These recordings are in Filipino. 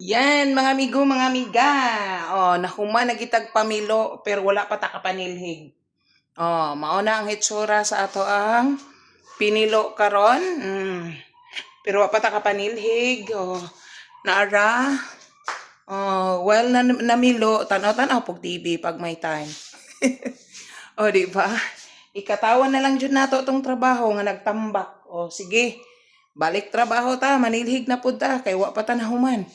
Yan, mga amigo, mga amiga. Nahuman nagitag pamilo pero wala pa ta kapanilhig. Mauna ang hitsura sa ato ang pinilo karon. Pero wala pa ta kapanilhig. Naara. Well, namilo, tanaw-tanaw pag TV pag may time. Di ba? Ikatawan na lang dyan nato tong trabaho nga nagtambak. Sige. Balik trabaho ta, manilhig na pud ta kay wa pa ta nahuman.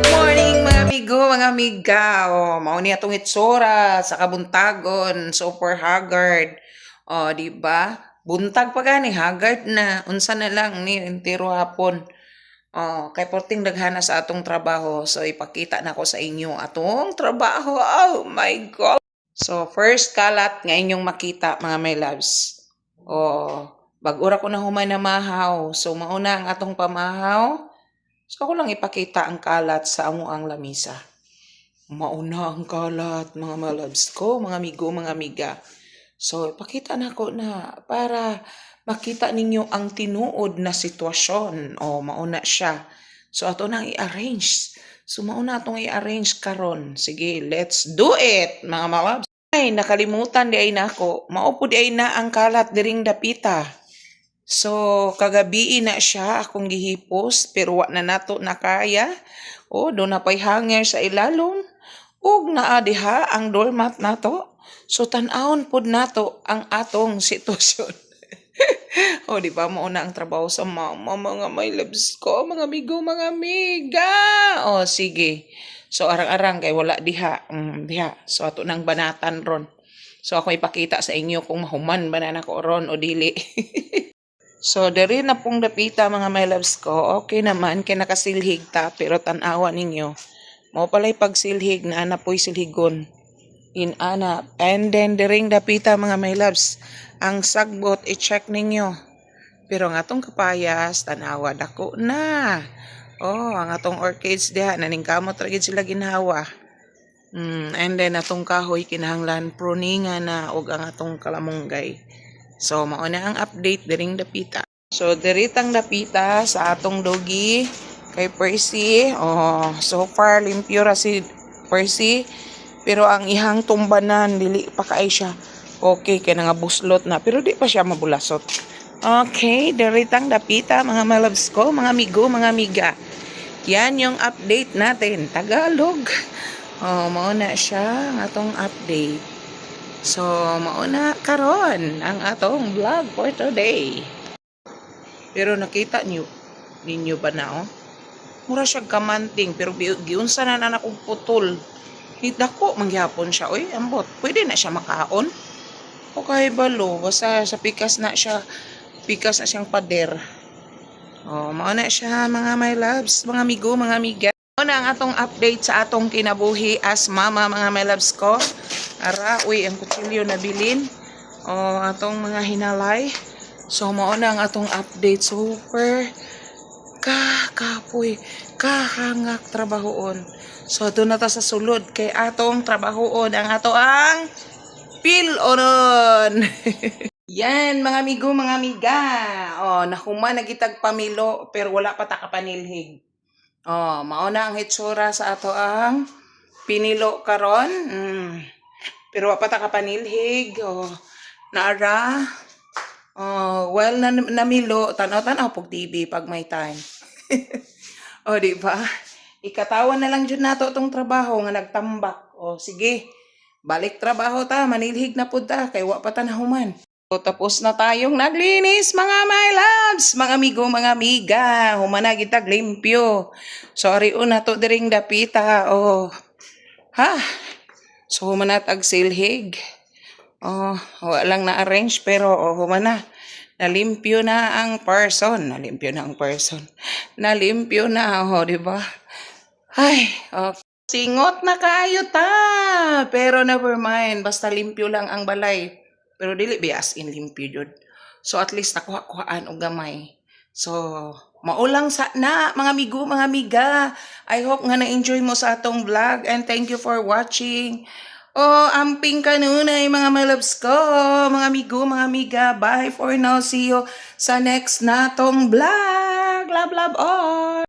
Morning mga amigo, mga amiga. Mao ni atong itsura sa kabuntagon, super haggard. Di ba? Buntag pa gani, haggard na. Unsa na lang ni entero hapon. Kay porting daghana sa atong trabaho. So ipakita na ko sa inyo atong trabaho. Oh my God. So first kalat nga inyong makita mga my loves. Bag-ura ko na humay na mahaw. So mauna ang atong pamahaw. So ako lang ipakita ang kalat sa amo ang lamisa. Mauna ang kalat, mga malabs ko, mga amigo, mga amiga. So ipakita na ko na para makita ninyo ang tinuod na sitwasyon. Mauna siya. So ato nang i-arrange. So mauna atong i-arrange karon. Sige, let's do it, mga malabs. Ay, nakalimutan di ay na ako. Maupo di ay na ang kalat diring dapita. So, kagabi na siya akong gihipos, pero wa na nato nakaya. Doon na pa'y hanger sa ilalom. Ug naa diha ang doormat nato. So, tan-awon pod nato ang atong sitwasyon. Di ba mo na ang trabaho sa mama, mga my loves ko, mga amigo, mga amiga. Sige. So, arang-arang kay wala diha. Diha. So, ato nang banatan ron. So, ako ipakita sa inyo kung mahuman ba na ko ron o dili. So, diri na pong dapita mga my loves ko. Okay naman, kay nakasilhig ta, pero tanawa ninyo. Mao pala'y pagsilhig na anapoy silhigon. Ana. And then, diring dapita mga my loves. Ang sagbot, i-check ninyo. Pero ang atong kapayas, tanawa, dako na. Ang atong orchids diha, naningkamot ragid sila ginhawa. And then, atong kahoy, kinahanglan, pruninga na, og ang atong kalamunggay. So, mauna ang update diring dapita. So, diritang dapita sa atong doggy kay Percy. So far, limpyo ra si Percy. Pero ang ihang tumbanan, dili pa kaay siya. Okay, kaya nga buslot na. Pero di pa siya mabulasot. Okay, diritang dapita, mga loves ko, mga amigo, mga amiga. Yan yung update natin. Tagalog. Mauna siya ang atong update. So, mauna karon ang atong vlog for today. Pero nakita ninyo ba na mura siya kamanting pero giunsa na akong putol. Dako mangyapon siya ambot. Pwede na siya makaon. Okay balo basta sa pikas na siyang pader. Mauna siya mga my loves, mga amigo, mga amiga. Mauna ang atong update sa atong kinabuhi as mama mga my loves ko. Ang kutsilyo na bilin. Atong mga hinalay. So, mauna ang atong update. Super kakapoy, kahangak trabahoon. So, doon na ta sa sulod kay atong trabahoon. Ang ato ang pilonon. Yan, mga amigo, mga amiga. Nahuman nagitag pamilo pero wala pa ta kapanilhig. Mauna ang hitsura sa ato ang pinilo karon. Pero wala pa ta kapanilhig. Naara. Well, namilo, tanaw-tanaw pag TV pag may time. Di ba? Ikatawan na lang dyan nato tong trabaho nga nagtambak. Sige. Balik trabaho ta, manilhig na pud ta kay wa pa ta nahuman. So, tapos na tayong naglinis, mga my loves, mga amigo, mga amiga. Humana gitag limpyo. Sorry na to diring dapita. So, humana tag silhig. Walang na-arrange pero humana. Nalimpyo na ang person. Nalimpyo na, di ba? Ay, okay. Singot na kayo ta. Pero never mind, basta limpyo lang ang balay. Pero dili ba as in limpyo jud. So at least nakuha-kuhaan og gamay. So maulang sa na mga amigo, mga amiga. I hope nga na-enjoy mo sa atong vlog and thank you for watching. Oh, amping kanunay mga malabs ko, mga amigo, mga amiga. Bye for now. See you sa next natong vlog. Love, love all.